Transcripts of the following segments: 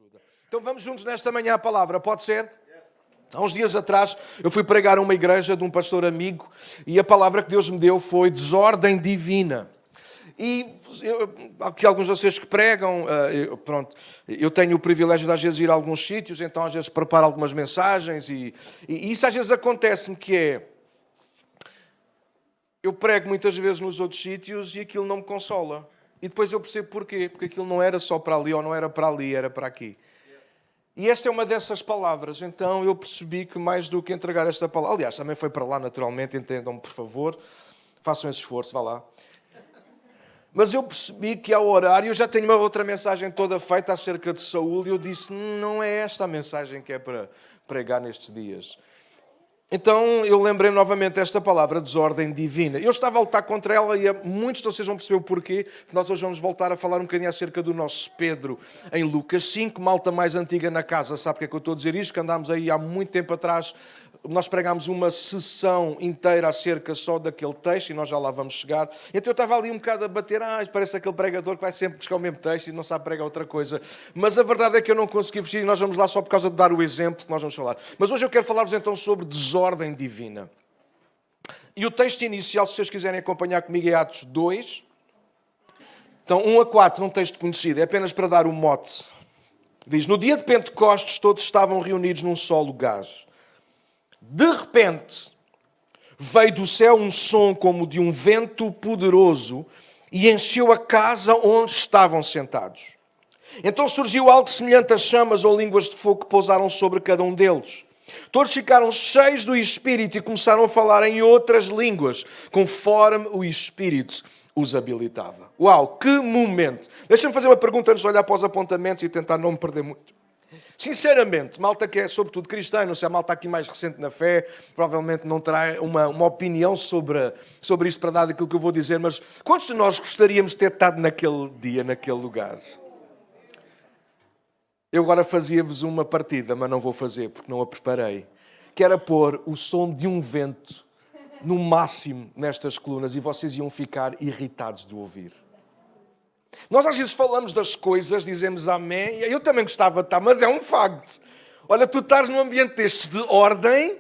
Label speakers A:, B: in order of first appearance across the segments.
A: ajuda. Então vamos juntos nesta manhã à palavra, pode ser? Há uns dias atrás eu fui pregar a uma igreja de um pastor amigo e a palavra que Deus me deu foi desordem divina. E aqui alguns de vocês que pregam, eu tenho o privilégio de às vezes ir a alguns sítios, então às vezes preparo algumas mensagens e isso às vezes acontece-me que é, eu prego muitas vezes nos outros sítios e aquilo não me consola. E depois eu percebo porquê, porque aquilo não era só para ali ou não era para ali, era para aqui. E esta é uma dessas palavras, então eu percebi que mais do que entregar esta palavra, aliás, também foi para lá naturalmente, entendam-me por favor, façam esse esforço, vá lá. Mas eu percebi que ao orar, eu já tenho uma outra mensagem toda feita acerca de Saúl, e eu disse, não é esta a mensagem que é para pregar nestes dias. Então eu lembrei novamente desta palavra, desordem divina. Eu estava a lutar contra ela e muitos de vocês vão perceber o porquê. Nós hoje vamos voltar a falar um bocadinho acerca do nosso Pedro em Lucas 5, malta mais antiga na casa. Sabe porque é que eu estou a dizer isto? Que andámos aí há muito tempo atrás, nós pregámos uma sessão inteira acerca só daquele texto e nós já lá vamos chegar. Então eu estava ali um bocado a bater, parece aquele pregador que vai sempre buscar o mesmo texto e não sabe pregar outra coisa. Mas a verdade é que eu não consegui fugir e nós vamos lá só por causa de dar o exemplo que nós vamos falar. Mas hoje eu quero falar-vos então sobre desordem divina. E o texto inicial, se vocês quiserem acompanhar comigo, é Atos 2. Então 1 a 4, um texto conhecido, é apenas para dar o mote. Diz, no dia de Pentecostes todos estavam reunidos num só lugar. De repente, veio do céu um som como de um vento poderoso e encheu a casa onde estavam sentados. Então surgiu algo semelhante a chamas ou línguas de fogo que pousaram sobre cada um deles. Todos ficaram cheios do Espírito e começaram a falar em outras línguas, conforme o Espírito os habilitava. Uau, que momento! Deixa-me fazer uma pergunta antes de olhar para os apontamentos e tentar não me perder muito. Sinceramente, malta que é sobretudo cristã, não sei, a malta aqui mais recente na fé, provavelmente não terá uma opinião sobre isto para dar daquilo que eu vou dizer, mas quantos de nós gostaríamos de ter estado naquele dia, naquele lugar? Eu agora fazia-vos uma partida, mas não vou fazer porque não a preparei. Que era pôr o som de um vento no máximo nestas colunas e vocês iam ficar irritados de ouvir. Nós às vezes falamos das coisas, dizemos amém, e eu também gostava de estar, mas é um facto. Olha, tu estás num ambiente destes de ordem,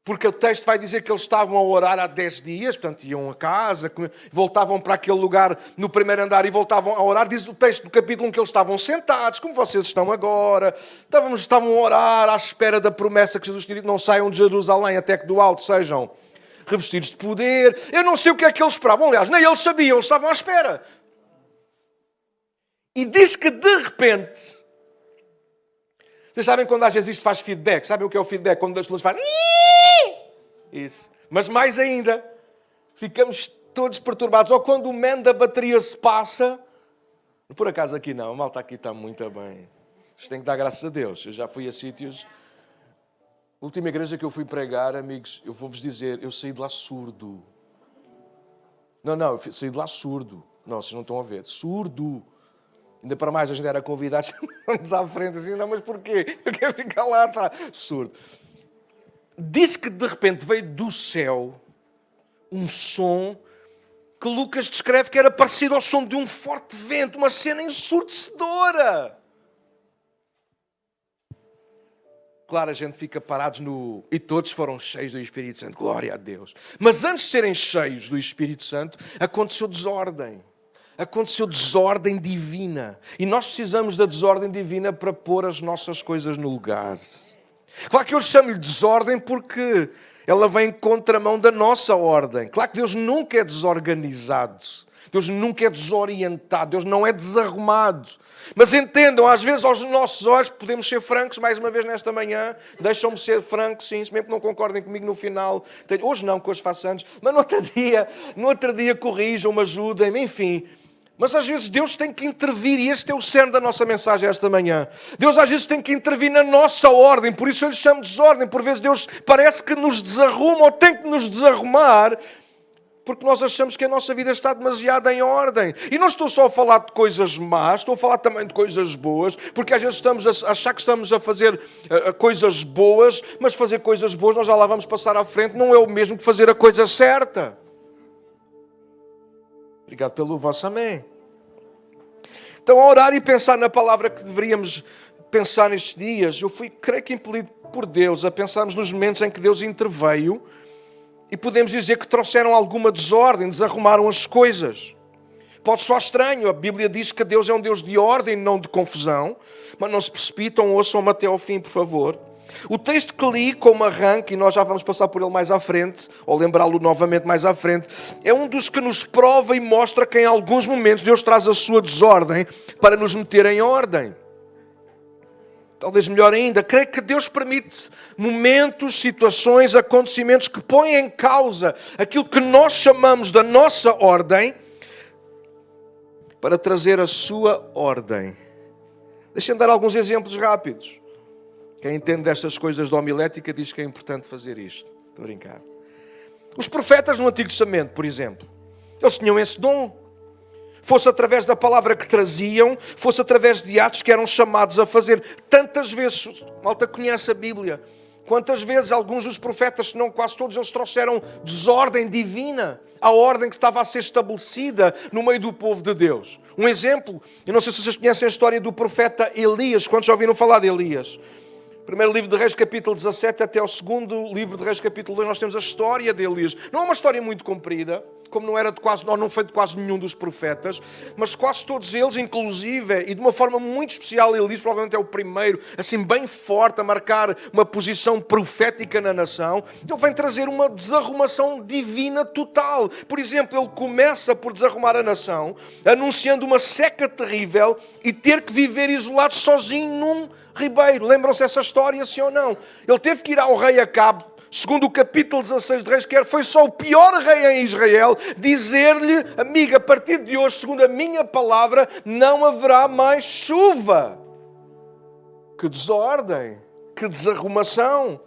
A: porque o texto vai dizer que eles estavam a orar há 10 dias, portanto iam a casa, voltavam para aquele lugar no primeiro andar e voltavam a orar. Diz o texto do capítulo 1 que eles estavam sentados, como vocês estão agora. Estavam a orar à espera da promessa que Jesus tinha dito, não saiam de Jerusalém até que do alto sejam revestidos de poder. Eu não sei o que é que eles esperavam, aliás, nem eles sabiam, eles estavam à espera. E diz que de repente, vocês sabem quando às vezes isto faz feedback? Sabem o que é o feedback? Quando as pessoas fazem isso. Mas mais ainda, ficamos todos perturbados. Ou quando o man da bateria se passa. Por acaso aqui não, a malta aqui está muito bem. Vocês têm que dar graças a Deus. Eu já fui a sítios. A última igreja que eu fui pregar, amigos, eu vou-vos dizer, eu saí de lá surdo. Não, eu saí de lá surdo. Não, vocês não estão a ver. Surdo. Ainda para mais, a gente era convidado, chamamos à frente assim, não, mas porquê? Eu quero ficar lá atrás. Surdo. Diz que de repente veio do céu um som que Lucas descreve que era parecido ao som de um forte vento, uma cena ensurdecedora. Claro, a gente fica parados no... E todos foram cheios do Espírito Santo, glória a Deus. Mas antes de serem cheios do Espírito Santo, aconteceu desordem. Aconteceu desordem divina. E nós precisamos da desordem divina para pôr as nossas coisas no lugar. Claro que eu chamo-lhe desordem porque ela vem em contramão da nossa ordem. Claro que Deus nunca é desorganizado. Deus nunca é desorientado. Deus não é desarrumado. Mas entendam, às vezes aos nossos olhos, podemos ser francos, mais uma vez nesta manhã, deixam-me ser franco, sim, mesmo que não concordem comigo no final. Hoje não, que hoje faço anos, mas no outro dia corrijam-me, ajudem-me, enfim. Mas às vezes Deus tem que intervir, e este é o cerne da nossa mensagem esta manhã. Deus às vezes tem que intervir na nossa ordem, por isso eu lhe chamo de desordem. Por vezes Deus parece que nos desarruma ou tem que nos desarrumar, porque nós achamos que a nossa vida está demasiado em ordem. E não estou só a falar de coisas más, estou a falar também de coisas boas, porque às vezes estamos a achar que estamos a fazer coisas boas, mas fazer coisas boas, nós já lá vamos passar à frente, não é o mesmo que fazer a coisa certa. Obrigado pelo vosso amém. Então, a orar e pensar na palavra que deveríamos pensar nestes dias, eu fui, creio que impelido por Deus, a pensarmos nos momentos em que Deus interveio e podemos dizer que trouxeram alguma desordem, desarrumaram as coisas. Pode soar estranho, a Bíblia diz que Deus é um Deus de ordem, não de confusão, mas não se precipitam, ouçam-me até ao fim, por favor. O texto que li como arranque, e nós já vamos passar por ele mais à frente, ou lembrá-lo novamente mais à frente, é um dos que nos prova e mostra que em alguns momentos Deus traz a sua desordem para nos meter em ordem. Talvez melhor ainda, creio que Deus permite momentos, situações, acontecimentos que põem em causa aquilo que nós chamamos da nossa ordem para trazer a sua ordem. Deixem-me dar alguns exemplos rápidos. Quem entende destas coisas da homilética diz que é importante fazer isto. Estou a brincar. Os profetas no Antigo Testamento, por exemplo, eles tinham esse dom. Fosse através da palavra que traziam, fosse através de atos que eram chamados a fazer. Tantas vezes, malta conhece a Bíblia, quantas vezes alguns dos profetas, se não quase todos, eles trouxeram desordem divina, a ordem que estava a ser estabelecida no meio do povo de Deus. Um exemplo, eu não sei se vocês conhecem a história do profeta Elias, quantos já ouviram falar de Elias? Primeiro livro de Reis, capítulo 17, até o segundo livro de Reis, capítulo 2, nós temos a história de Elias. Não é uma história muito comprida, como não foi de quase nenhum dos profetas, mas quase todos eles, inclusive, e de uma forma muito especial, Elias provavelmente é o primeiro, assim bem forte, a marcar uma posição profética na nação. Ele vem trazer uma desarrumação divina total. Por exemplo, ele começa por desarrumar a nação, anunciando uma seca terrível e ter que viver isolado sozinho num ribeiro. Lembram-se dessa história, sim ou não? Ele teve que ir ao rei Acabe, segundo o capítulo 16 de Reis, que foi só o pior rei em Israel, dizer-lhe: amiga, a partir de hoje, segundo a minha palavra, não haverá mais chuva. Que desordem, que desarrumação.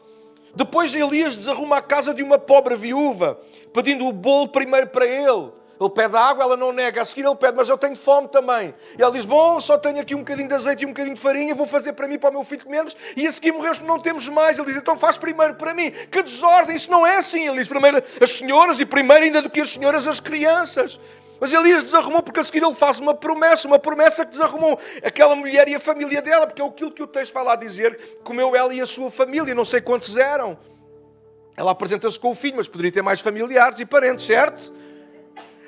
A: Depois Elias desarruma a casa de uma pobre viúva, pedindo o bolo primeiro para ele. Ele pede água, ela não nega. A seguir ele pede: mas eu tenho fome também. E ela diz: bom, só tenho aqui um bocadinho de azeite e um bocadinho de farinha, vou fazer para mim e para o meu filho comermos. E a seguir morremos, não temos mais. Ele diz: então faz primeiro para mim. Que desordem, isso não é assim. Ele diz: primeiro as senhoras e primeiro ainda do que as senhoras as crianças. Mas Elias desarrumou porque a seguir ele faz uma promessa que desarrumou aquela mulher e a família dela, porque é aquilo que o texto vai lá dizer, comeu ela e a sua família, não sei quantos eram. Ela apresenta-se com o filho, mas poderia ter mais familiares e parentes, certo?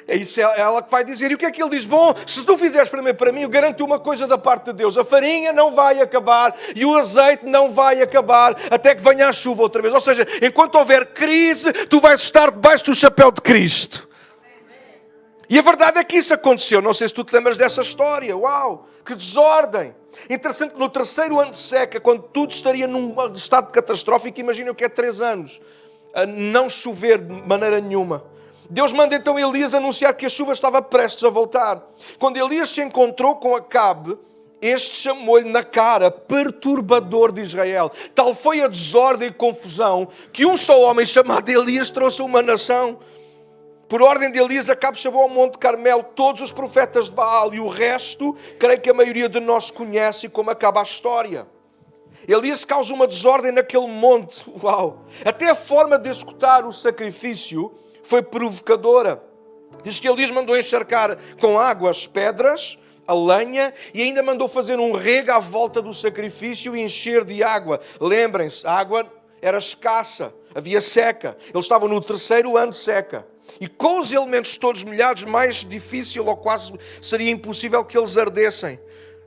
A: É isso ela que vai dizer. E o que é que ele diz? Bom, se tu fizeres primeiro para mim, eu garanto uma coisa da parte de Deus: a farinha não vai acabar e o azeite não vai acabar até que venha a chuva outra vez. Ou seja, enquanto houver crise, tu vais estar debaixo do chapéu de Cristo. E a verdade é que isso aconteceu. Não sei se tu te lembras dessa história. Uau, que desordem. Interessante que no terceiro ano de seca, quando tudo estaria num estado catastrófico, imagina o que é 3 anos, a não chover de maneira nenhuma. Deus manda então Elias anunciar que a chuva estava prestes a voltar. Quando Elias se encontrou com Acabe, este chamou-lhe na cara: perturbador de Israel. Tal foi a desordem e confusão que um só homem chamado Elias trouxe uma nação. Por ordem de Elias, Acabe chamou ao Monte Carmelo todos os profetas de Baal e o resto, creio que a maioria de nós conhece como acaba a história. Elias causa uma desordem naquele monte. Uau! Até a forma de executar o sacrifício foi provocadora. Diz que Elias mandou encharcar com água as pedras, a lenha, e ainda mandou fazer um rego à volta do sacrifício e encher de água. Lembrem-se, a água era escassa, havia seca. Eles estavam no terceiro ano de seca. E com os elementos todos molhados, mais difícil ou quase seria impossível que eles ardessem.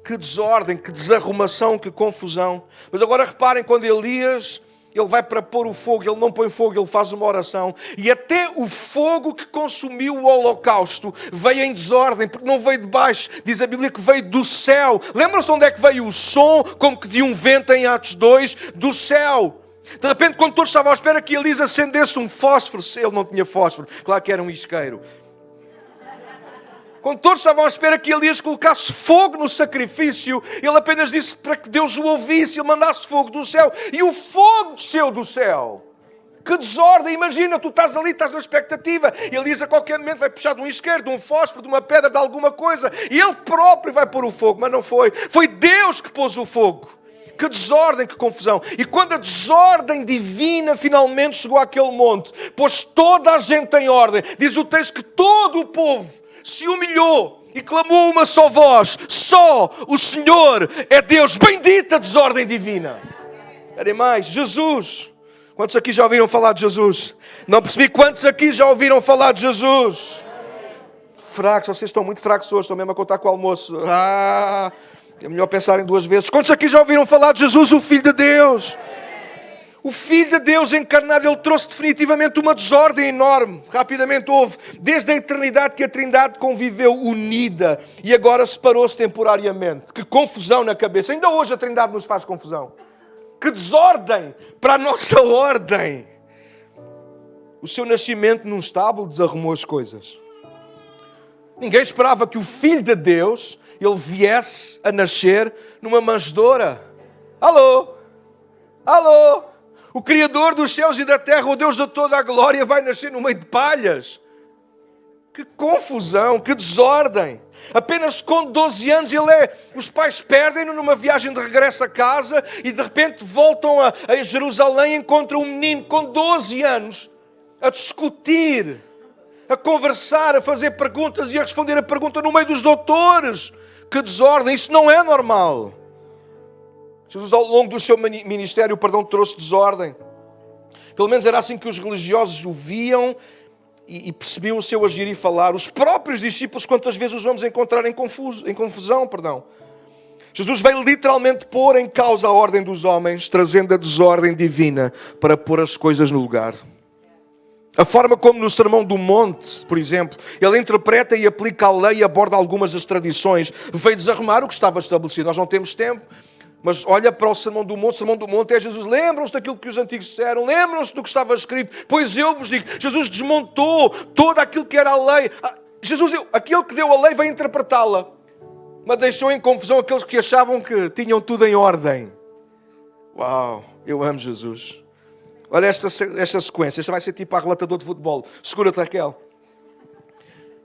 A: Que desordem, que desarrumação, que confusão. Mas agora reparem, quando Elias, ele vai para pôr o fogo, ele não põe fogo, ele faz uma oração. E até o fogo que consumiu o holocausto veio em desordem, porque não veio de baixo. Diz a Bíblia que veio do céu. Lembram-se onde é que veio o som, como que de um vento em Atos 2? Do céu. De repente, quando todos estavam à espera que Elias acendesse um fósforo, ele não tinha fósforo, claro que era um isqueiro. Quando todos estavam à espera que Elias colocasse fogo no sacrifício, ele apenas disse para que Deus o ouvisse, ele mandasse fogo do céu. E o fogo desceu do céu. Que desordem, imagina, tu estás ali, estás na expectativa. Elias a qualquer momento vai puxar de um isqueiro, de um fósforo, de uma pedra, de alguma coisa. E ele próprio vai pôr o fogo, mas não foi. Foi Deus que pôs o fogo. Que desordem, que confusão. E quando a desordem divina finalmente chegou àquele monte, pôs toda a gente em ordem. Diz o texto que todo o povo se humilhou e clamou uma só voz: só o Senhor é Deus. Bendita a desordem divina. Querem mais? Jesus. Quantos aqui já ouviram falar de Jesus? Não percebi. Quantos aqui já ouviram falar de Jesus? Fracos, vocês estão muito fracos hoje. Estão mesmo a contar com o almoço. É melhor pensarem duas vezes. Quantos aqui já ouviram falar de Jesus, o Filho de Deus? O Filho de Deus encarnado, Ele trouxe definitivamente uma desordem enorme. Rapidamente houve, desde a eternidade que a Trindade conviveu unida e agora separou-se temporariamente. Que confusão na cabeça. Ainda hoje a Trindade nos faz confusão. Que desordem para a nossa ordem. O seu nascimento num estábulo desarrumou as coisas. Ninguém esperava que o Filho de Deus, Ele viesse a nascer numa manjedoura. Alô? Alô? O Criador dos céus e da terra, o Deus de toda a glória, vai nascer no meio de palhas. Que confusão, que desordem. Apenas com 12 anos os pais perdem-no numa viagem de regresso a casa e de repente voltam a Jerusalém e encontram um menino com 12 anos a discutir, a conversar, a fazer perguntas e a responder a pergunta no meio dos doutores. Que desordem, isso não é normal. Jesus, ao longo do seu ministério, trouxe desordem. Pelo menos era assim que os religiosos o viam e percebiam o seu agir e falar. Os próprios discípulos, quantas vezes os vamos encontrar em confusão. Jesus veio literalmente pôr em causa a ordem dos homens, trazendo a desordem divina para pôr as coisas no lugar. A forma como no Sermão do Monte, por exemplo, ele interpreta e aplica a lei e aborda algumas das tradições, veio desarrumar o que estava estabelecido. Nós não temos tempo. Mas olha para o Sermão do Monte. O Sermão do Monte é Jesus. Lembram-se daquilo que os antigos disseram. Lembram-se do que estava escrito. Pois eu vos digo, Jesus desmontou todo aquilo que era a lei. Jesus, aquele que deu a lei, veio interpretá-la. Mas deixou em confusão aqueles que achavam que tinham tudo em ordem. Uau, eu amo Jesus. Olha esta sequência. Esta vai ser tipo a relatador de futebol. Segura-te, Raquel.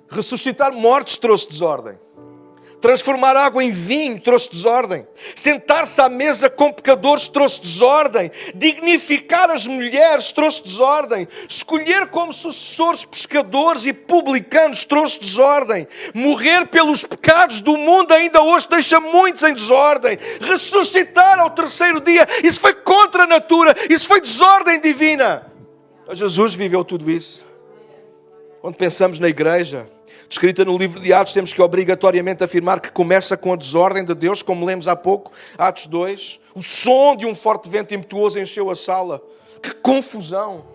A: Ressuscitar mortos trouxe desordem. Transformar água em vinho trouxe desordem. Sentar-se à mesa com pecadores trouxe desordem. Dignificar as mulheres trouxe desordem. Escolher como sucessores pescadores e publicanos trouxe desordem. Morrer pelos pecados do mundo ainda hoje deixa muitos em desordem. Ressuscitar ao terceiro dia, isso foi contra a natura. Isso foi desordem divina. Mas Jesus viveu tudo isso. Quando pensamos na igreja, descrita no livro de Atos, temos que obrigatoriamente afirmar que começa com a desordem de Deus, como lemos há pouco, Atos 2. O som de um forte vento impetuoso encheu a sala. Que confusão!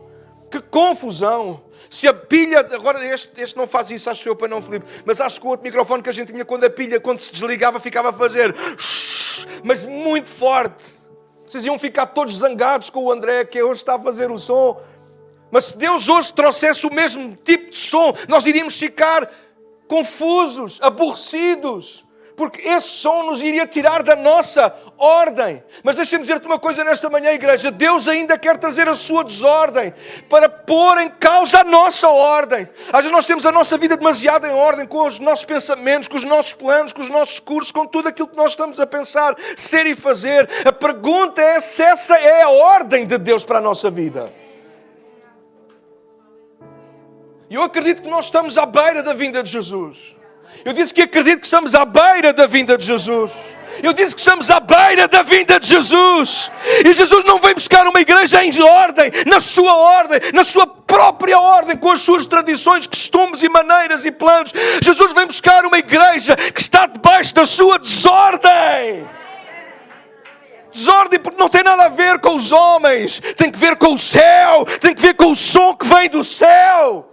A: Que confusão! Se a pilha... Agora este não faz isso, acho eu, para não, Filipe. Mas acho que o outro microfone que a gente tinha, quando a pilha, quando se desligava, ficava a fazer... Mas muito forte. Vocês iam ficar todos zangados com o André, que hoje está a fazer o som. Mas se Deus hoje trouxesse o mesmo tipo de som, nós iríamos ficar confusos, aborrecidos, porque esse som nos iria tirar da nossa ordem. Mas deixa-me dizer-te uma coisa nesta manhã, igreja. Deus ainda quer trazer a sua desordem para pôr em causa a nossa ordem. Às vezes nós temos a nossa vida demasiado em ordem, com os nossos pensamentos, com os nossos planos, com os nossos cursos, com tudo aquilo que nós estamos a pensar, ser e fazer. A pergunta é se essa é a ordem de Deus para a nossa vida. E eu acredito que nós estamos à beira da vinda de Jesus. Eu disse que acredito que estamos à beira da vinda de Jesus. Eu disse que estamos à beira da vinda de Jesus. E Jesus não vem buscar uma igreja em ordem, na sua própria ordem, com as suas tradições, costumes e maneiras e planos. Jesus vem buscar uma igreja que está debaixo da sua desordem. Desordem porque não tem nada a ver com os homens. Tem que ver com o céu. Tem que ver com o som que vem do céu.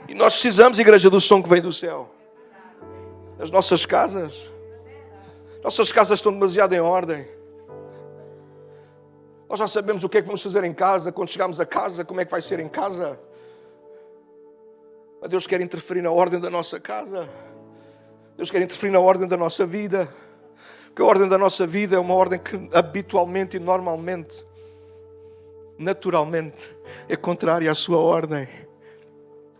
A: E nós precisamos, igreja, do som que vem do céu. As nossas casas estão demasiado em ordem. Nós já sabemos o que é que vamos fazer em casa, quando chegarmos a casa, como é que vai ser em casa. Mas Deus quer interferir na ordem da nossa casa. Deus quer interferir na ordem da nossa vida. Porque a ordem da nossa vida é uma ordem que habitualmente e normalmente, naturalmente, é contrária à sua ordem.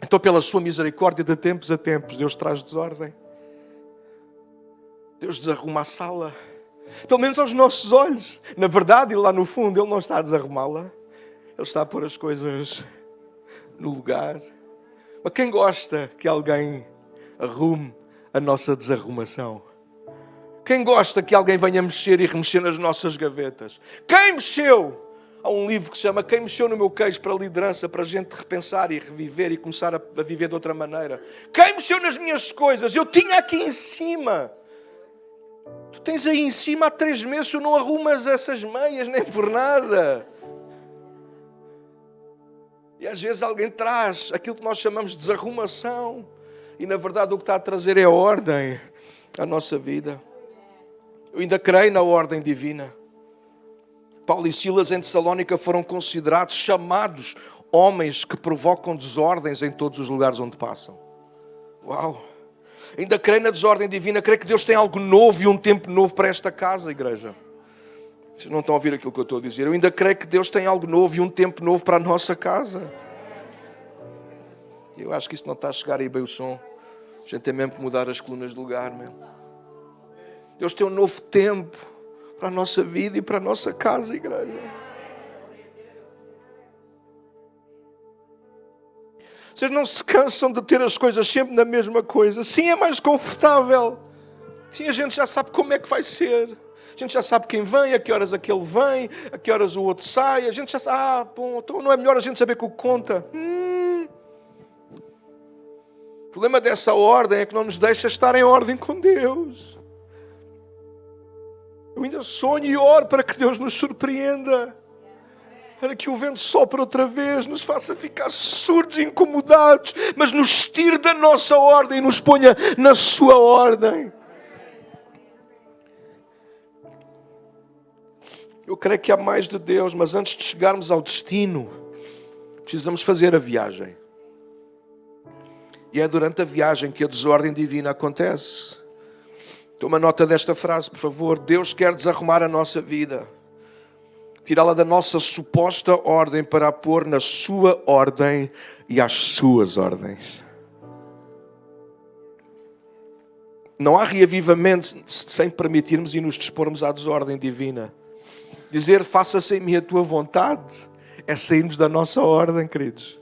A: Então, pela sua misericórdia, de tempos a tempos, Deus traz desordem. Deus desarruma a sala. Pelo menos aos nossos olhos. Na verdade, e lá no fundo, Ele não está a desarrumá-la. Ele está a pôr as coisas no lugar. Mas quem gosta que alguém arrume a nossa desarrumação. Quem gosta que alguém venha mexer e remexer nas nossas gavetas? Quem mexeu? Há um livro que se chama Quem Mexeu no Meu Queijo, para liderança, para a gente repensar e reviver e começar a viver de outra maneira. Quem mexeu nas minhas coisas? Eu tinha aqui em cima. Tu tens aí em cima há 3 meses, tu não arrumas essas meias nem por nada. E às vezes alguém traz aquilo que nós chamamos de desarrumação. E na verdade o que está a trazer é ordem à nossa vida. Eu ainda creio na ordem divina. Paulo e Silas em Tessalónica foram considerados, chamados homens que provocam desordens em todos os lugares onde passam. Uau! Ainda creio na desordem divina, creio que Deus tem algo novo e um tempo novo para esta casa, igreja. Vocês não estão a ouvir aquilo que eu estou a dizer. Eu ainda creio que Deus tem algo novo e um tempo novo para a nossa casa. Eu acho que isso não está a chegar aí bem o som. A gente tem mesmo que mudar as colunas de lugar, meu. Deus tem um novo tempo para a nossa vida e para a nossa casa, igreja. Vocês não se cansam de ter as coisas sempre na mesma coisa? Sim, é mais confortável. Sim, a gente já sabe como é que vai ser. A gente já sabe quem vem, a que horas aquele vem, a que horas o outro sai. A gente já sabe, bom, então não é melhor a gente saber com o que conta? O problema dessa ordem é que não nos deixa estar em ordem com Deus. Eu ainda sonho e oro para que Deus nos surpreenda. Para que o vento sopre outra vez, nos faça ficar surdos e incomodados, mas nos tire da nossa ordem e nos ponha na sua ordem. Eu creio que há mais de Deus, mas antes de chegarmos ao destino, precisamos fazer a viagem. E é durante a viagem que a desordem divina acontece. Toma nota desta frase, por favor. Deus quer desarrumar a nossa vida. Tirá-la da nossa suposta ordem para a pôr na sua ordem e às suas ordens. Não há reavivamento sem permitirmos e nos dispormos à desordem divina. Dizer, faça-se em mim a tua vontade, é sairmos da nossa ordem, queridos.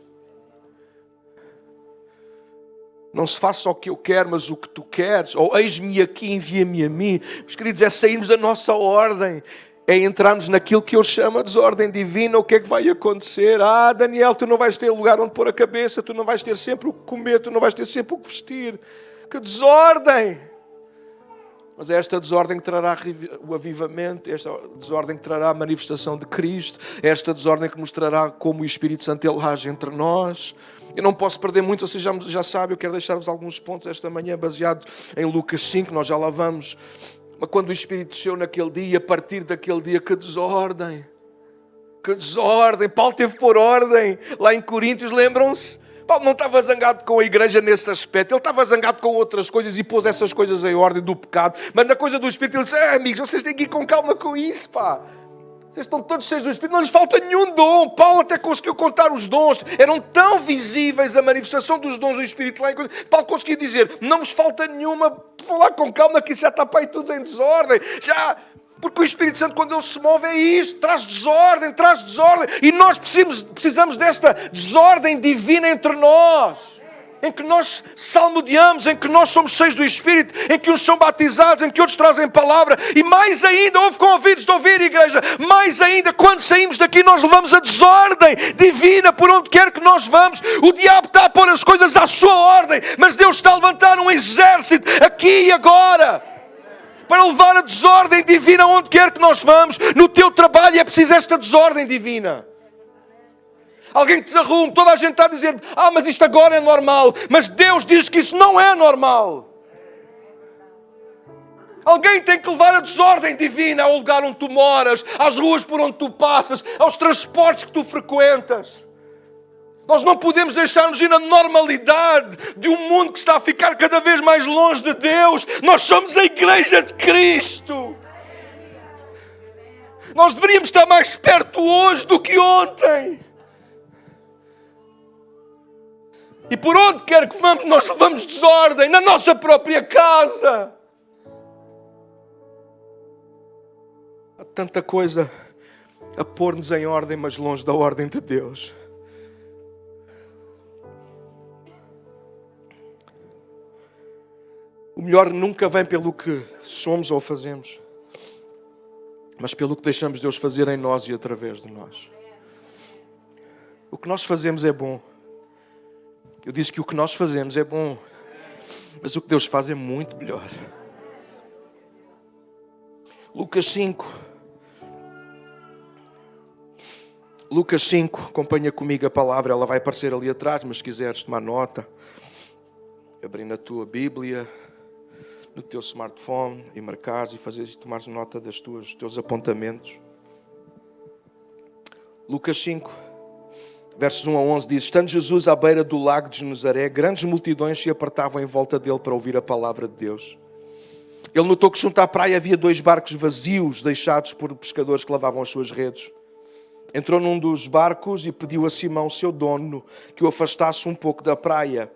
A: Não se faça o que eu quero, mas o que tu queres. Ou eis-me aqui, envia-me a mim. Mas, queridos, é sairmos da nossa ordem. É entrarmos naquilo que eu chamo de desordem divina. O que é que vai acontecer? Ah, Daniel, tu não vais ter lugar onde pôr a cabeça. Tu não vais ter sempre o que comer. Tu não vais ter sempre o que vestir. Que desordem! Mas é esta desordem que trará o avivamento, é esta desordem que trará a manifestação de Cristo, é esta desordem que mostrará como o Espírito Santo ele age entre nós. Eu não posso perder muito, vocês já sabem, eu quero deixar-vos alguns pontos esta manhã, baseado em Lucas 5, nós já lá vamos. Mas quando o Espírito desceu naquele dia, a partir daquele dia, que desordem! Que desordem! Paulo teve por ordem, lá em Coríntios, lembram-se? Paulo não estava zangado com a igreja nesse aspecto, ele estava zangado com outras coisas e pôs essas coisas em ordem do pecado. Mas na coisa do Espírito ele disse, amigos, vocês têm que ir com calma com isso, pá. Vocês estão todos cheios do Espírito, não lhes falta nenhum dom. Paulo até conseguiu contar os dons, eram tão visíveis a manifestação dos dons do Espírito lá em Coríntios. Paulo conseguiu dizer, não vos falta nenhuma, vou lá com calma que isso já está para aí tudo em desordem. Porque o Espírito Santo, quando ele se move, é isso, traz desordem. E nós precisamos desta desordem divina entre nós. Em que nós salmodiamos, em que nós somos cheios do Espírito, em que uns são batizados, em que outros trazem palavra. E mais ainda, ouve com ouvidos de ouvir, igreja, mais ainda, quando saímos daqui, nós levamos a desordem divina por onde quer que nós vamos. O diabo está a pôr as coisas à sua ordem, mas Deus está a levantar um exército aqui e agora, para levar a desordem divina onde quer que nós vamos. No teu trabalho é preciso esta desordem divina. Alguém que desarrume, toda a gente está a dizer, mas isto agora é normal. Mas Deus diz que isso não é normal. Alguém tem que levar a desordem divina ao lugar onde tu moras, às ruas por onde tu passas, aos transportes que tu frequentas. Nós não podemos deixar-nos ir na normalidade de um mundo que está a ficar cada vez mais longe de Deus. Nós somos a Igreja de Cristo. Nós deveríamos estar mais perto hoje do que ontem. E por onde quer que vamos, nós levamos desordem na nossa própria casa. Há tanta coisa a pôr-nos em ordem, mas longe da ordem de Deus. O melhor nunca vem pelo que somos ou fazemos, mas pelo que deixamos Deus fazer em nós e através de nós. O que nós fazemos é bom. Eu disse que o que nós fazemos é bom, mas o que Deus faz é muito melhor. Lucas 5. Lucas 5, acompanha comigo a palavra, ela vai aparecer ali atrás, mas se quiseres tomar nota, abrir na tua Bíblia, no teu smartphone e marcares e fazeres, tomares nota dos teus apontamentos. Lucas 5, versos 1 a 11 diz: Estando Jesus à beira do lago de Genezaré, grandes multidões se apertavam em volta dele para ouvir a palavra de Deus. Ele notou que junto à praia havia 2 barcos vazios, deixados por pescadores que lavavam as suas redes. Entrou num dos barcos e pediu a Simão, seu dono, que o afastasse um pouco da praia.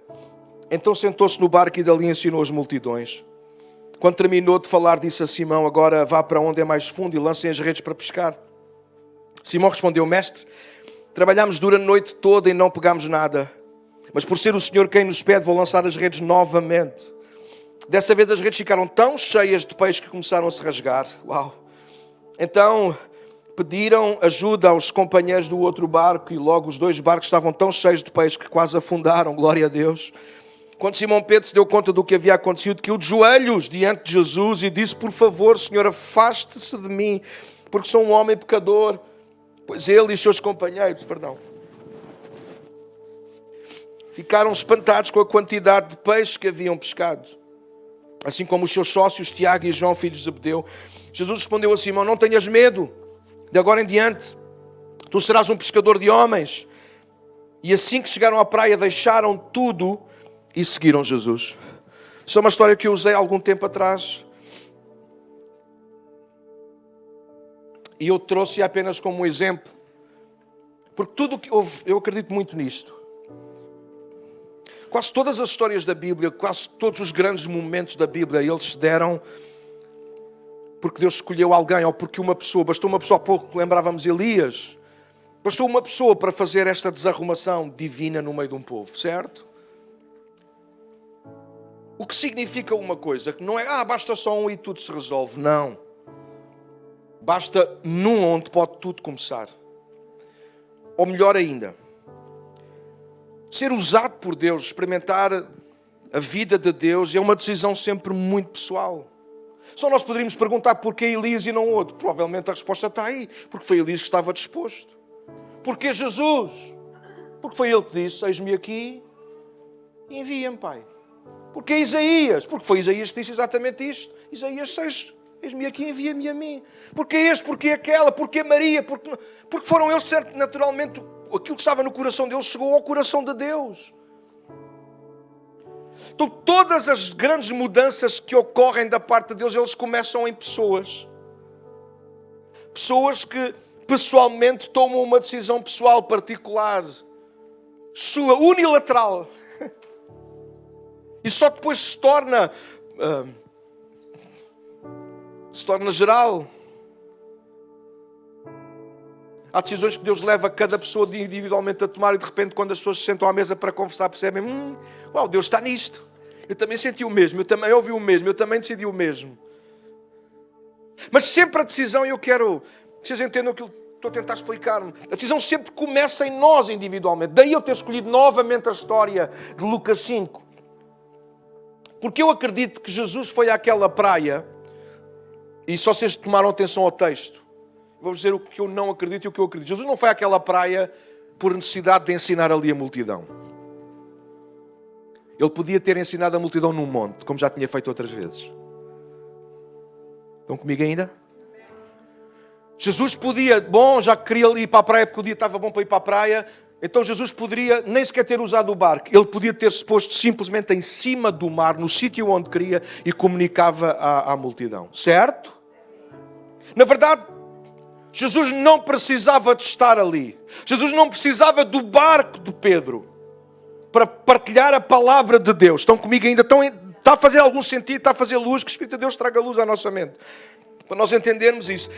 A: Então sentou-se no barco e dali ensinou as multidões. Quando terminou de falar, disse a Simão: Agora vá para onde é mais fundo e lancem as redes para pescar. Simão respondeu: Mestre, trabalhámos dura a noite toda e não pegámos nada. Mas por ser o Senhor quem nos pede, vou lançar as redes novamente. Dessa vez as redes ficaram tão cheias de peixe que começaram a se rasgar. Uau! Então pediram ajuda aos companheiros do outro barco e logo os 2 barcos estavam tão cheios de peixe que quase afundaram. Glória a Deus! Quando Simão Pedro se deu conta do que havia acontecido, caiu de joelhos diante de Jesus e disse: Por favor, Senhor, afaste-se de mim, porque sou um homem pecador. Pois ele e os seus companheiros, ficaram espantados com a quantidade de peixe que haviam pescado, assim como os seus sócios Tiago e João, filhos de Zebedeu. Jesus respondeu a Simão: Não tenhas medo, de agora em diante tu serás um pescador de homens. E assim que chegaram à praia, deixaram tudo e seguiram Jesus. Isto é uma história que eu usei há algum tempo atrás e eu trouxe apenas como um exemplo, porque tudo que eu acredito muito nisto. Quase todas as histórias da Bíblia, quase todos os grandes momentos da Bíblia, eles se deram porque Deus escolheu alguém, ou porque uma pessoa, bastou uma pessoa, há pouco lembrávamos Elias, bastou uma pessoa para fazer esta desarrumação divina no meio de um povo, certo? O que significa uma coisa, que não é, basta só um e tudo se resolve. Não. Basta num onde pode tudo começar. Ou melhor ainda, ser usado por Deus, experimentar a vida de Deus, é uma decisão sempre muito pessoal. Só nós poderíamos perguntar porquê Elias e não outro. Provavelmente a resposta está aí. Porque foi Elias que estava disposto. Porquê Jesus? Porque foi ele que disse: Eis-me aqui e envia-me, Pai. Porque Isaías? Porque foi Isaías que disse exatamente isto. Isaías 6, eis-me aqui, envia-me a mim. Porque este, porque aquela, porque Maria, porque foram eles que naturalmente aquilo que estava no coração deles chegou ao coração de Deus. Então todas as grandes mudanças que ocorrem da parte de Deus, eles começam em pessoas. Pessoas que pessoalmente tomam uma decisão pessoal particular, sua, unilateral. E só depois se torna geral. Há decisões que Deus leva cada pessoa individualmente a tomar e de repente quando as pessoas se sentam à mesa para conversar percebem: uau, Deus está nisto. Eu também senti o mesmo, eu também ouvi o mesmo, eu também decidi o mesmo. Mas sempre a decisão, e eu quero que vocês entendam o que eu estou a tentar explicar-me, a decisão sempre começa em nós individualmente. Daí eu ter escolhido novamente a história de Lucas 5. Porque eu acredito que Jesus foi àquela praia, e só vocês tomaram atenção ao texto, vou dizer o que eu não acredito e o que eu acredito. Jesus não foi àquela praia por necessidade de ensinar ali a multidão. Ele podia ter ensinado a multidão num monte, como já tinha feito outras vezes. Estão comigo ainda? Jesus podia, já queria ir para a praia porque o dia estava bom para ir para a praia. Então Jesus poderia nem sequer ter usado o barco. Ele podia ter-se posto simplesmente em cima do mar, no sítio onde queria, e comunicava à multidão. Certo? Na verdade, Jesus não precisava de estar ali. Jesus não precisava do barco de Pedro para partilhar a palavra de Deus. Estão comigo ainda? Está a fazer algum sentido? Está a fazer luz? Que o Espírito de Deus traga luz à nossa mente. Para nós entendermos isso.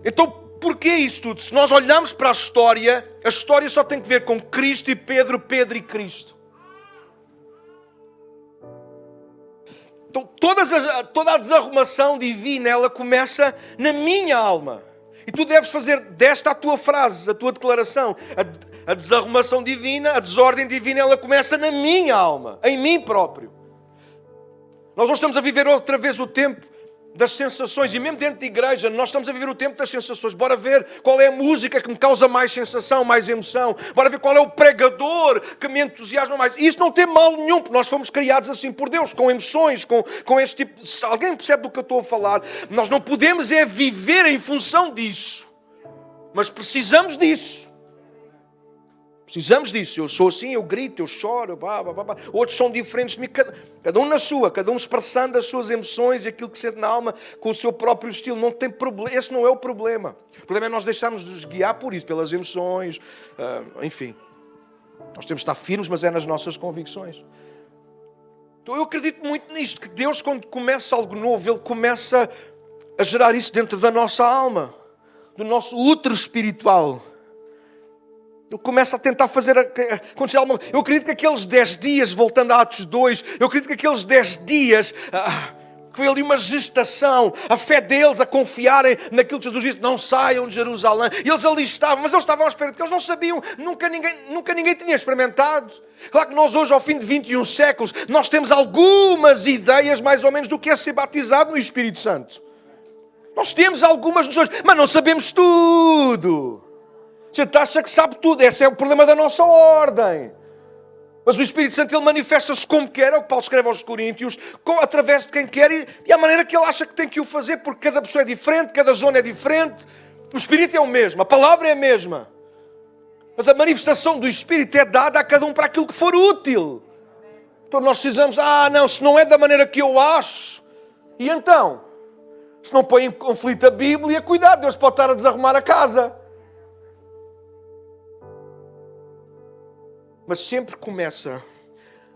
A: Então porquê isso tudo? Se nós olharmos para a história só tem que ver com Cristo e Pedro, Pedro e Cristo. Então toda a desarrumação divina, ela começa na minha alma. E tu deves fazer desta a tua frase, a tua declaração. A desarrumação divina, a desordem divina, ela começa na minha alma, em mim próprio. Nós não estamos a viver outra vez o tempo das sensações, e mesmo dentro de igreja, nós estamos a viver o tempo das sensações. Bora ver qual é a música que me causa mais sensação, mais emoção. Bora ver qual é o pregador que me entusiasma mais. E isso não tem mal nenhum, porque nós fomos criados assim por Deus, com emoções, com este tipo... Se alguém percebe do que eu estou a falar, nós não podemos é viver em função disso. Mas precisamos disso. Precisamos disso. Eu sou assim, eu grito, eu choro. Outros são diferentes de mim. Cada um na sua. Cada um expressando as suas emoções e aquilo que sente na alma com o seu próprio estilo. Não tem problema. Esse não é o problema. O problema é nós deixarmos de nos guiar por isso. Pelas emoções. Enfim. Nós temos de estar firmes, mas é nas nossas convicções. Então eu acredito muito nisto. Que Deus, quando começa algo novo, Ele começa a gerar isso dentro da nossa alma. Do nosso útero espiritual. Ele começa a tentar fazer acontecer alguma coisa. Eu acredito que aqueles 10 dias, voltando a Atos 2, eu acredito que aqueles 10 dias, que foi ali uma gestação, a fé deles a confiarem naquilo que Jesus disse, não saiam de Jerusalém. E eles ali estavam, mas eles estavam à espera, porque eles não sabiam, nunca ninguém tinha experimentado. Claro que nós hoje, ao fim de 21 séculos, nós temos algumas ideias mais ou menos do que é ser batizado no Espírito Santo. Nós temos algumas noções, mas não sabemos tudo. A gente acha que sabe tudo. Esse é o problema da nossa ordem. Mas o Espírito Santo, Ele manifesta-se como quer. É o que Paulo escreve aos Coríntios. Através de quem quer e a maneira que Ele acha que tem que o fazer. Porque cada pessoa é diferente. Cada zona é diferente. O Espírito é o mesmo. A palavra é a mesma. Mas a manifestação do Espírito é dada a cada um para aquilo que for útil. Então nós precisamos... não, se não é da maneira que eu acho. E então? Se não põe em conflito a Bíblia, cuidado. Deus pode estar a desarrumar a casa. Mas sempre começa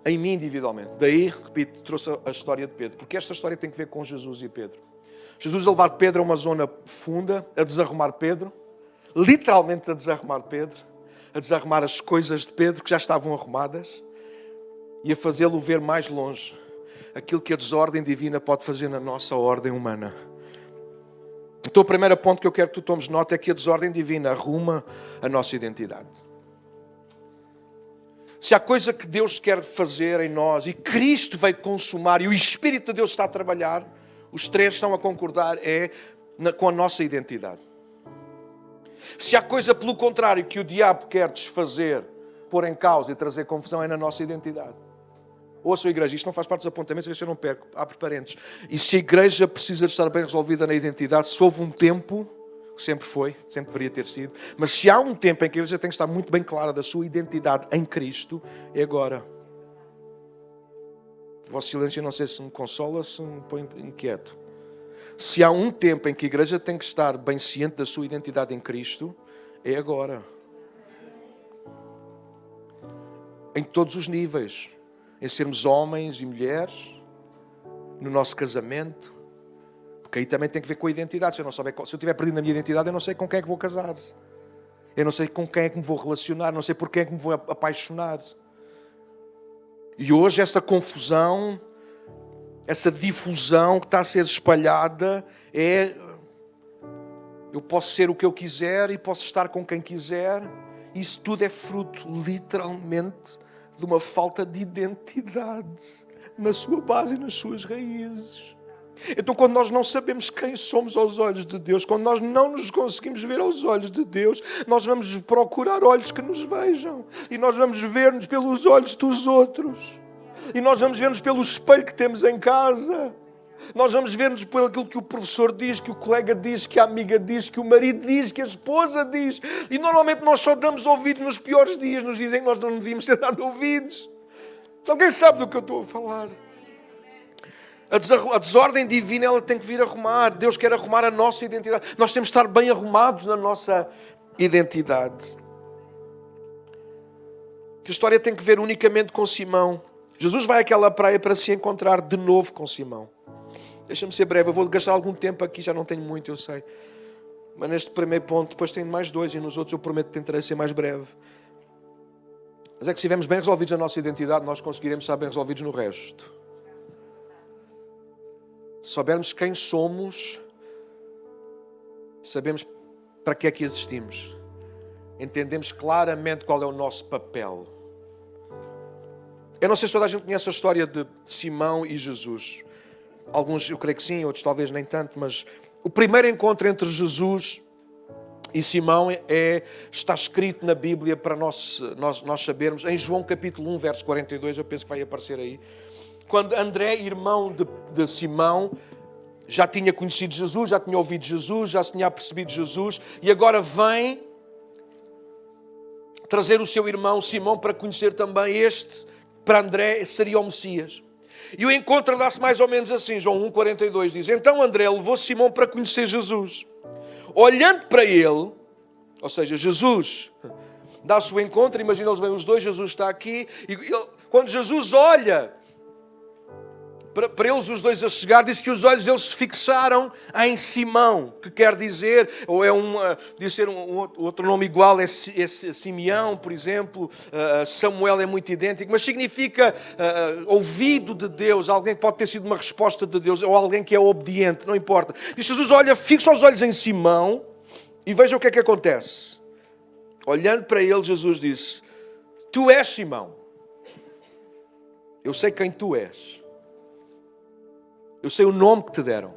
A: em mim individualmente. Daí, repito, trouxe a história de Pedro. Porque esta história tem que ver com Jesus e Pedro. Jesus a levar Pedro a uma zona funda, a desarrumar Pedro. Literalmente a desarrumar Pedro. A desarrumar as coisas de Pedro que já estavam arrumadas. E a fazê-lo ver mais longe. Aquilo que a desordem divina pode fazer na nossa ordem humana. Então o primeiro ponto que eu quero que tu tomes nota é que a desordem divina arruma a nossa identidade. Se há coisa que Deus quer fazer em nós e Cristo veio consumar e o Espírito de Deus está a trabalhar, os três estão a concordar, com a nossa identidade. Se há coisa, pelo contrário, que o diabo quer desfazer, pôr em causa e trazer confusão, é na nossa identidade. Ouça a igreja, isto não faz parte dos apontamentos, a ver se eu não perco, abre parênteses. E se a igreja precisa de estar bem resolvida na identidade, se houve um tempo... Sempre foi, sempre deveria ter sido. Mas se há um tempo em que a igreja tem que estar muito bem clara da sua identidade em Cristo, é agora. O vosso silêncio não sei se me consola, se me põe inquieto. Se há um tempo em que a igreja tem que estar bem ciente da sua identidade em Cristo, é agora. Em todos os níveis. Em sermos homens e mulheres, no nosso casamento. Porque aí também tem que ver com a identidade. Se eu estiver perdido na minha identidade, eu não sei com quem é que vou casar. Eu não sei com quem é que me vou relacionar. Não sei por quem é que me vou apaixonar. E hoje essa confusão, essa difusão que está a ser espalhada é... Eu posso ser o que eu quiser e posso estar com quem quiser. Isso tudo é fruto, literalmente, de uma falta de identidade na sua base e nas suas raízes. Então, quando nós não sabemos quem somos aos olhos de Deus, quando nós não nos conseguimos ver aos olhos de Deus, nós vamos procurar olhos que nos vejam. E nós vamos ver-nos pelos olhos dos outros. E nós vamos ver-nos pelo espelho que temos em casa. Nós vamos ver-nos por aquilo que o professor diz, que o colega diz, que a amiga diz, que o marido diz, que a esposa diz. E normalmente nós só damos ouvidos nos piores dias. Nos dizem que nós não devíamos ter dado ouvidos. Alguém sabe do que eu estou a falar? A desordem divina, ela tem que vir arrumar. Deus quer arrumar a nossa identidade. Nós temos de estar bem arrumados na nossa identidade. A história tem que ver unicamente com Simão. Jesus vai àquela praia para se encontrar de novo com Simão. Deixa-me ser breve. Eu vou gastar algum tempo aqui, já não tenho muito, eu sei. Mas neste primeiro ponto, depois tenho mais dois e nos outros eu prometo que tentarei ser mais breve. Mas é que se estivermos bem resolvidos na nossa identidade, nós conseguiremos estar bem resolvidos no resto. Se soubermos quem somos, sabemos para que é que existimos. Entendemos claramente qual é o nosso papel. Eu não sei se toda a gente conhece a história de Simão e Jesus. Alguns eu creio que sim, outros talvez nem tanto, mas o primeiro encontro entre Jesus e Simão está escrito na Bíblia para nós sabermos, em João capítulo 1, verso 42, eu penso que vai aparecer aí. Quando André, irmão de Simão, já tinha conhecido Jesus, já tinha ouvido Jesus, já se tinha apercebido de Jesus, e agora vem trazer o seu irmão Simão para conhecer também este, para André seria o Messias. E o encontro dá-se mais ou menos assim, João 1,42 diz: então André levou Simão para conhecer Jesus. Olhando para ele, ou seja, Jesus dá-se o encontro, imagina eles bem os dois, Jesus está aqui, e quando Jesus olha para eles os dois a chegar, diz que os olhos deles se fixaram em Simão, que quer dizer, ou diz ser outro nome igual, é Simeão, por exemplo, Samuel é muito idêntico, mas significa ouvido de Deus, alguém que pode ter sido uma resposta de Deus, ou alguém que é obediente, não importa. Diz Jesus, olha, fixa os olhos em Simão, e veja o que é que acontece. Olhando para ele, Jesus disse: tu és Simão, eu sei quem tu és. Eu sei o nome que te deram.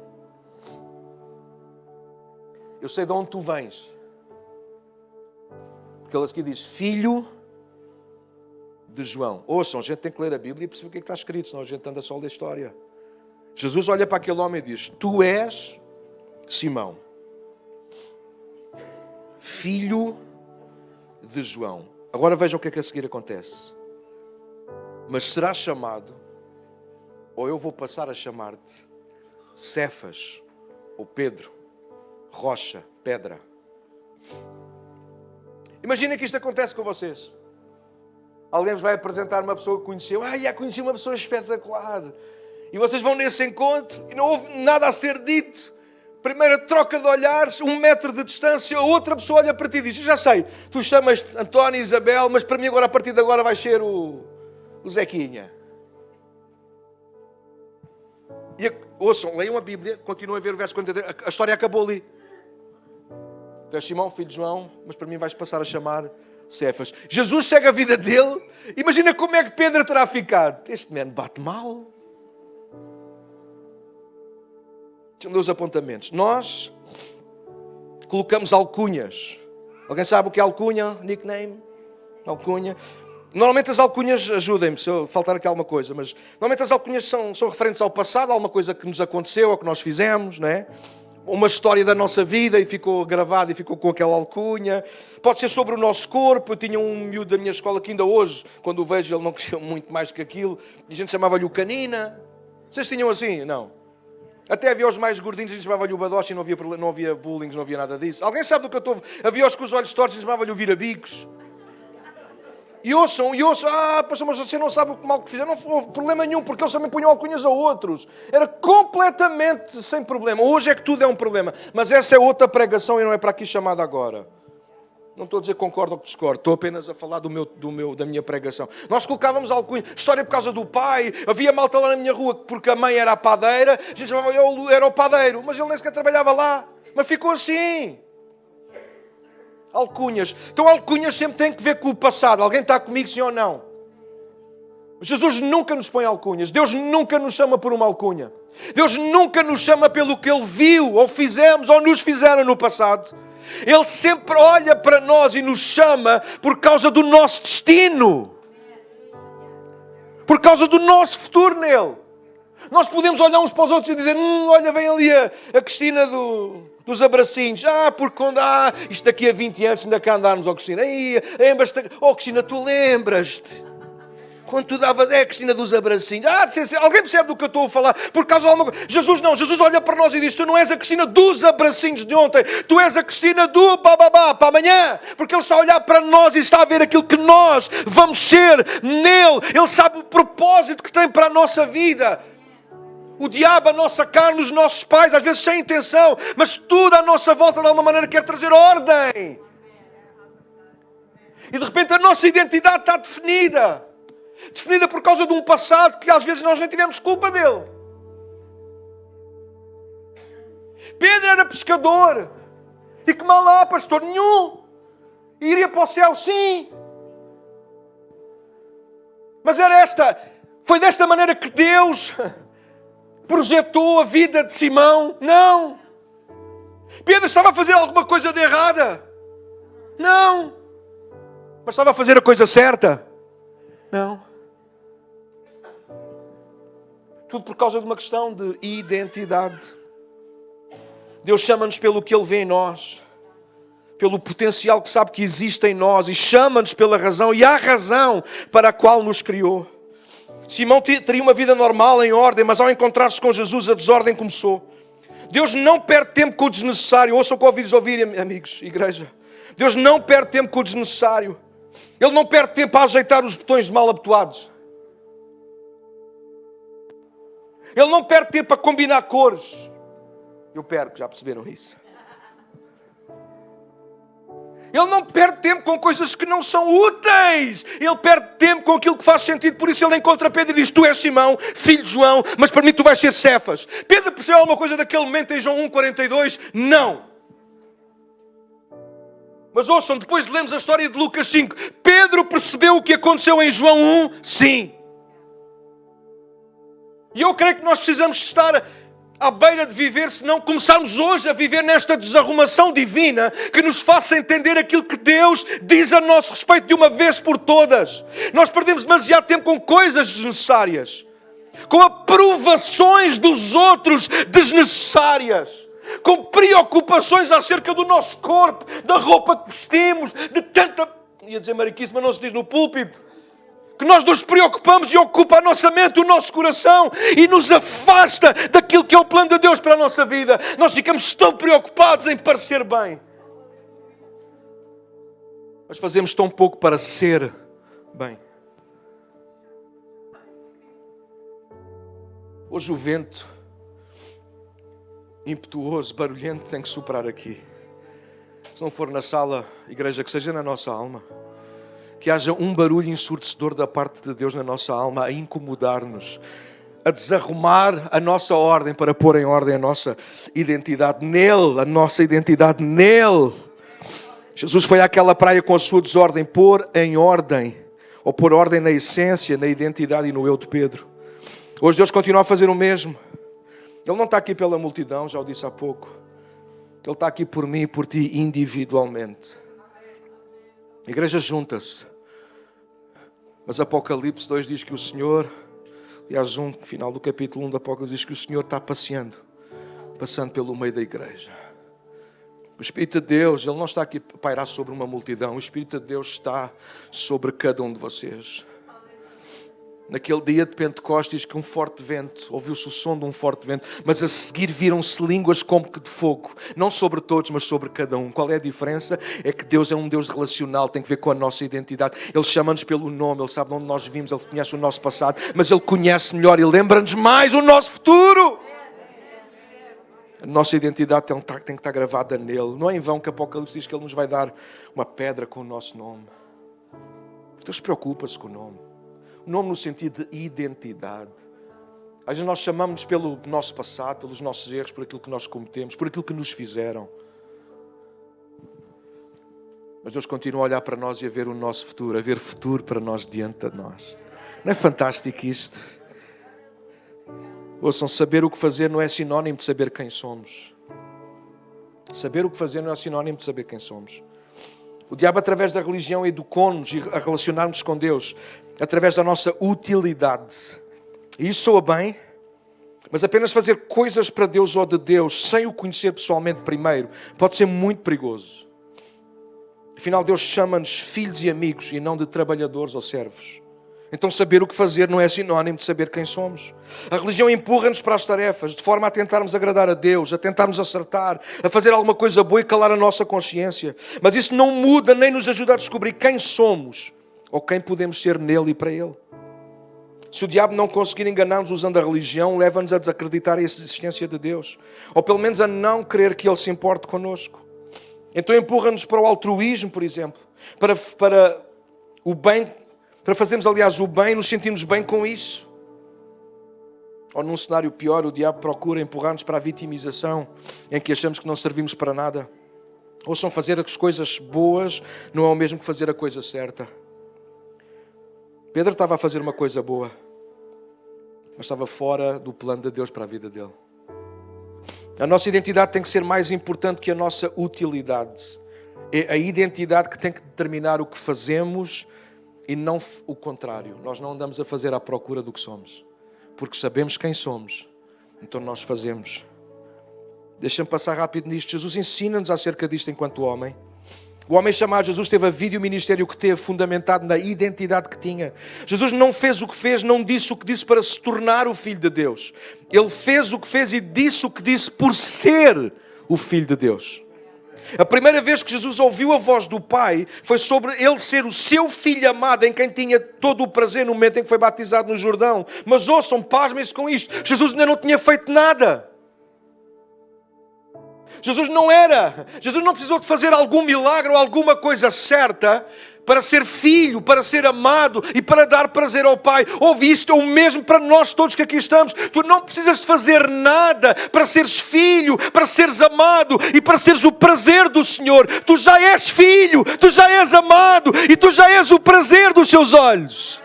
A: Eu sei de onde tu vens. Porque ele aqui diz, filho de João. Ouçam, a gente tem que ler a Bíblia e perceber o que é que está escrito, senão a gente anda só a ler a história. Jesus olha para aquele homem e diz, tu és Simão, filho de João. Agora veja o que é que a seguir acontece. Mas serás chamado, ou eu vou passar a chamar-te Cefas, ou Pedro, rocha, pedra. Imaginem que isto acontece com vocês. Alguém vos vai apresentar uma pessoa que conheceu. Já conheci uma pessoa espetacular. E vocês vão nesse encontro e não houve nada a ser dito. Primeira troca de olhares, 1 metro de distância, outra pessoa olha para ti e diz, já sei, tu chamas-te António, Isabel, mas para mim agora, a partir de agora, vais ser o Zequinha. E ouçam, leiam a Bíblia, continuem a ver o verso 43, a história acabou ali. Tu és Simão, filho de João, mas para mim vais passar a chamar Cefas. Jesus chega a vida dele, imagina como é que Pedro terá ficado. Este menino bate mal. Deixa-me ler os apontamentos. Nós colocamos alcunhas. Alguém sabe o que é alcunha? Nickname? Alcunha. Normalmente as alcunhas, ajudem-me se eu faltar aqui alguma coisa, mas normalmente as alcunhas são referentes ao passado, a alguma coisa que nos aconteceu, ou que nós fizemos, não é? Uma história da nossa vida e ficou gravado e ficou com aquela alcunha. Pode ser sobre o nosso corpo. Eu tinha um miúdo da minha escola que ainda hoje, quando o vejo, ele não cresceu muito mais do que aquilo. E a gente chamava-lhe o Canina. Vocês tinham assim? Não. Até havia os mais gordinhos, a gente chamava-lhe o Badoche e não havia bullying, não havia nada disso. Alguém sabe do que eu estou... Havia os com os olhos tortos e chamava-lhe o Virabicos. E ouçam, pastor, mas você não sabe o mal que fizeram. Não houve problema nenhum, porque eles também punham alcunhas a outros. Era completamente sem problema. Hoje é que tudo é um problema. Mas essa é outra pregação e não é para aqui chamada agora. Não estou a dizer concordo ou discordo. Estou apenas a falar da minha pregação. Nós colocávamos alcunha. História por causa do pai. Havia malta lá na minha rua, porque a mãe era a padeira. A gente chamava, eu era o padeiro. Mas ele nem sequer trabalhava lá. Mas ficou assim. Alcunhas. Então alcunhas sempre têm que ver com o passado. Alguém está comigo, sim ou não? Jesus nunca nos põe alcunhas. Deus nunca nos chama por uma alcunha. Deus nunca nos chama pelo que Ele viu, ou fizemos, ou nos fizeram no passado. Ele sempre olha para nós e nos chama por causa do nosso destino. Por causa do nosso futuro nele. Nós podemos olhar uns para os outros e dizer, olha, vem ali a Cristina dos abracinhos. Porque quando isto daqui a 20 anos ainda cá andarmos, Cristina. Lembras-te? Cristina, tu lembras-te? Quando tu davas, a Cristina dos abracinhos. Alguém percebe do que eu estou a falar? Por causa de alguma coisa. Jesus não. Jesus olha para nós e diz, tu não és a Cristina dos abracinhos de ontem. Tu és a Cristina do para amanhã. Porque Ele está a olhar para nós e está a ver aquilo que nós vamos ser nele. Ele sabe o propósito que tem para a nossa vida. O diabo, a nossa carne, os nossos pais, às vezes sem intenção, mas tudo à nossa volta de alguma maneira quer trazer ordem. E de repente a nossa identidade está definida. Definida por causa de um passado que às vezes nós nem tivemos culpa dele. Pedro era pescador. E que mal há, pastor? Nenhum. Iria para o céu, sim. Mas foi desta maneira que Deus projetou a vida de Simão? Não. Pedro estava a fazer alguma coisa de errada? Não. Mas estava a fazer a coisa certa? Não. Tudo por causa de uma questão de identidade. Deus chama-nos pelo que Ele vê em nós, pelo potencial que sabe que existe em nós, e chama-nos pela razão, e há razão para a qual nos criou. Simão teria uma vida normal, em ordem, mas ao encontrar-se com Jesus, a desordem começou. Deus não perde tempo com o desnecessário. Ouçam o que ouvis ouvir, amigos, igreja. Deus não perde tempo com o desnecessário. Ele não perde tempo a ajeitar os botões de mal habituados. Ele não perde tempo a combinar cores. Eu perco, já perceberam isso? Ele não perde tempo com coisas que não são úteis. Ele perde tempo com aquilo que faz sentido. Por isso ele encontra Pedro e diz: tu és Simão, filho de João, mas para mim tu vais ser Cefas. Pedro percebeu alguma coisa daquele momento em João 1,42? Não. Mas ouçam, depois lemos a história de Lucas 5. Pedro percebeu o que aconteceu em João 1? Sim. E eu creio que nós precisamos estar à beira de viver, se não começarmos hoje a viver nesta desarrumação divina que nos faça entender aquilo que Deus diz a nosso respeito de uma vez por todas. Nós perdemos demasiado tempo com coisas desnecessárias, com aprovações dos outros desnecessárias, com preocupações acerca do nosso corpo, da roupa que vestimos, de tanta... ia dizer mariquice, mas não se diz no púlpito. Que nós nos preocupamos e ocupa a nossa mente, o nosso coração e nos afasta daquilo que é o plano de Deus para a nossa vida. Nós ficamos tão preocupados em parecer bem. Mas fazemos tão pouco para ser bem. Hoje o vento impetuoso, barulhento tem que soprar aqui. Se não for na sala, igreja, que seja na nossa alma. Que haja um barulho ensurdecedor da parte de Deus na nossa alma, a incomodar-nos, a desarrumar a nossa ordem para pôr em ordem a nossa identidade nele, a nossa identidade nele. Jesus foi àquela praia com a sua desordem, pôr em ordem, ou pôr ordem na essência, na identidade e no eu de Pedro. Hoje Deus continua a fazer o mesmo. Ele não está aqui pela multidão, já o disse há pouco. Ele está aqui por mim e por ti individualmente. A igreja junta-se. Mas Apocalipse 2 diz que o Senhor, aliás, final do capítulo 1 do Apocalipse, diz que o Senhor está passando pelo meio da igreja. O Espírito de Deus, Ele não está aqui a pairar sobre uma multidão. O Espírito de Deus está sobre cada um de vocês. Naquele dia de Pentecostes, que um forte vento, ouviu-se o som de um forte vento, mas a seguir viram-se línguas como que de fogo, não sobre todos, mas sobre cada um. Qual é a diferença? É que Deus é um Deus relacional, tem que ver com a nossa identidade. Ele chama-nos pelo nome, Ele sabe de onde nós vimos, Ele conhece o nosso passado, mas Ele conhece melhor e lembra-nos mais o nosso futuro. A nossa identidade tem que estar gravada nele. Não é em vão que Apocalipse diz que Ele nos vai dar uma pedra com o nosso nome. Deus preocupa-se com o nome. Nome no sentido de identidade. Às vezes nós chamamos-nos pelo nosso passado, pelos nossos erros, por aquilo que nós cometemos, por aquilo que nos fizeram. Mas Deus continua a olhar para nós e a ver o nosso futuro, a ver futuro para nós diante de nós. Não é fantástico isto? Ouçam, saber o que fazer não é sinónimo de saber quem somos. Saber o que fazer não é sinónimo de saber quem somos. O diabo, através da religião, educou-nos a relacionarmos com Deus através da nossa utilidade. E isso soa bem, mas apenas fazer coisas para Deus ou de Deus sem o conhecer pessoalmente primeiro pode ser muito perigoso. Afinal, Deus chama-nos filhos e amigos e não de trabalhadores ou servos. Então saber o que fazer não é sinónimo de saber quem somos. A religião empurra-nos para as tarefas, de forma a tentarmos agradar a Deus, a tentarmos acertar, a fazer alguma coisa boa e calar a nossa consciência. Mas isso não muda nem nos ajuda a descobrir quem somos ou quem podemos ser nele e para ele. Se o diabo não conseguir enganar-nos usando a religião, leva-nos a desacreditar a existência de Deus. Ou pelo menos a não querer que Ele se importe connosco. Então empurra-nos para o altruísmo, por exemplo. Para o bem... Para fazermos, aliás, o bem, nos sentirmos bem com isso. Ou num cenário pior, o diabo procura empurrar-nos para a vitimização, em que achamos que não servimos para nada. Ouçam, fazer as coisas boas não é o mesmo que fazer a coisa certa. Pedro estava a fazer uma coisa boa, mas estava fora do plano de Deus para a vida dele. A nossa identidade tem que ser mais importante que a nossa utilidade. É a identidade que tem que determinar o que fazemos e não o contrário. Nós não andamos a fazer à procura do que somos, porque sabemos quem somos, então nós fazemos. Deixa-me passar rápido nisto. Jesus ensina-nos acerca disto enquanto homem. O homem chamado Jesus teve a vida e o ministério que teve fundamentado na identidade que tinha. Jesus não fez o que fez, não disse o que disse para se tornar o Filho de Deus. Ele fez o que fez e disse o que disse por ser o Filho de Deus. A primeira vez que Jesus ouviu a voz do Pai foi sobre ele ser o seu Filho amado, em quem tinha todo o prazer no momento em que foi batizado no Jordão. Mas ouçam, pasmem-se com isto. Jesus ainda não tinha feito nada. Jesus não precisou de fazer algum milagre ou alguma coisa certa para ser filho, para ser amado e para dar prazer ao Pai. Ouve, isto é o mesmo para nós todos que aqui estamos. Tu não precisas de fazer nada para seres filho, para seres amado e para seres o prazer do Senhor. Tu já és filho, tu já és amado e tu já és o prazer dos seus olhos.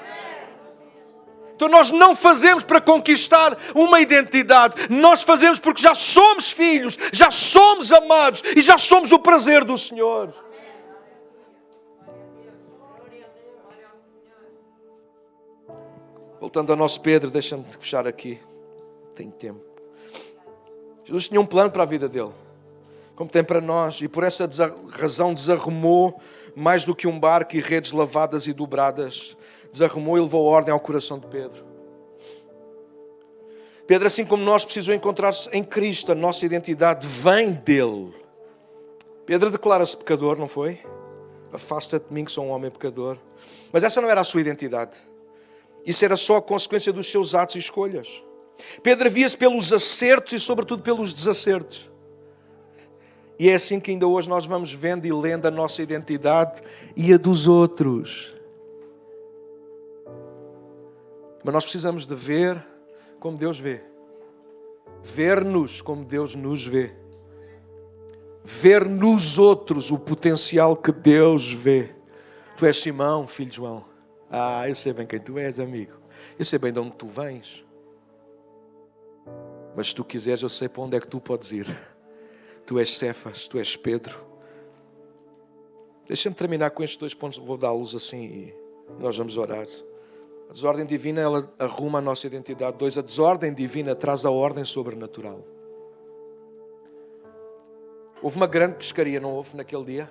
A: Então nós não fazemos para conquistar uma identidade. Nós fazemos porque já somos filhos, já somos amados e já somos o prazer do Senhor. Voltando ao nosso Pedro, deixa-me fechar aqui. Tenho tempo. Jesus tinha um plano para a vida dele, como tem para nós, e por essa razão desarrumou mais do que um barco e redes lavadas e dobradas. Desarrumou e levou ordem ao coração de Pedro. Pedro, assim como nós, precisou encontrar-se em Cristo. A nossa identidade vem dele. Pedro declara-se pecador, não foi? Afasta-te de mim que sou um homem pecador. Mas essa não era a sua identidade. Isso era só a consequência dos seus atos e escolhas. Pedro via-se pelos acertos e sobretudo pelos desacertos. E é assim que ainda hoje nós vamos vendo e lendo a nossa identidade e a dos outros. Mas nós precisamos de ver como Deus vê. Ver-nos como Deus nos vê. Ver nos outros o potencial que Deus vê. Tu és Simão, filho de João. Eu sei bem quem tu és, amigo. Eu sei bem de onde tu vens. Mas se tu quiseres, eu sei para onde é que tu podes ir. Tu és Cefas, tu és Pedro. Deixa-me terminar com estes 2 pontos. Vou dá-los assim e nós vamos orar. A desordem divina, ela arruma a nossa identidade. 2, a desordem divina traz a ordem sobrenatural. Houve uma grande pescaria, não houve, naquele dia?